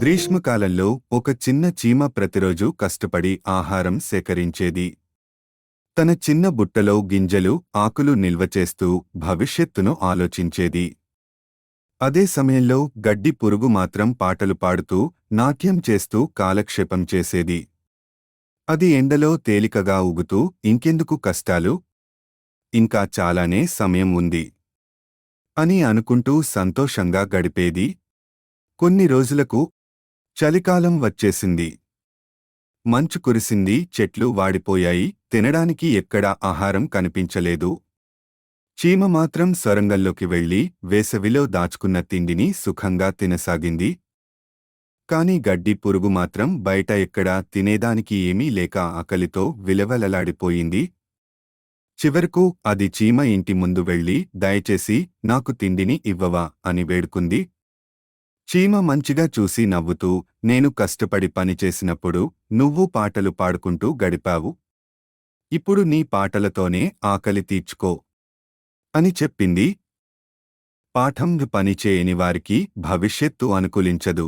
గ్రీష్మకాలంలో ఒక చిన్న చీమ ప్రతిరోజూ కష్టపడి ఆహారం సేకరించేది. తన చిన్న బుట్టలో గింజలు, ఆకులు నిల్వ చేస్తూ భవిష్యత్తును ఆలోచించేది. అదే సమయంలో గడ్డి పురుగు మాత్రం పాటలు పాడుతూ, నాట్యం చేస్తూ కాలక్షేపం చేసేది. అది ఎండలో తేలికగా ఊగుతూ, ఇంకెందుకు కష్టాలు? ఇంకా చాలానే సమయం ఉంది అని అనుకుంటూ సంతోషంగా గడిపేది. కొన్ని రోజులకు చలికాలం వచ్చేసింది. మంచు కురిసింది, చెట్లు వాడిపోయాయి, తినడానికి ఎక్కడా ఆహారం కనిపించలేదు. చీమ మాత్రం సొరంగంలోకి వెళ్లి వేసవిలో దాచుకున్న తిండిని సుఖంగా తినసాగింది. కాని గడ్డి పురుగు మాత్రం బయట ఎక్కడా తినేదానికి ఏమీ లేక ఆకలితో విలవలలాడిపోయింది. చివరకు అది చీమ ఇంటి ముందు వెళ్లి, దయచేసి నాకు తిండిని ఇవ్వవా అని వేడుకుంది. చీమ మంచిగా చూసి నవ్వుతూ, నేను కష్టపడి పనిచేసినప్పుడు నువ్వు పాటలు పాడుకుంటూ గడిపావు. ఇప్పుడు నీ పాటలతోనే ఆకలి తీర్చుకో అని చెప్పింది. పాఠం పనిచేయని వారికి భవిష్యత్తు అనుకూలించదు.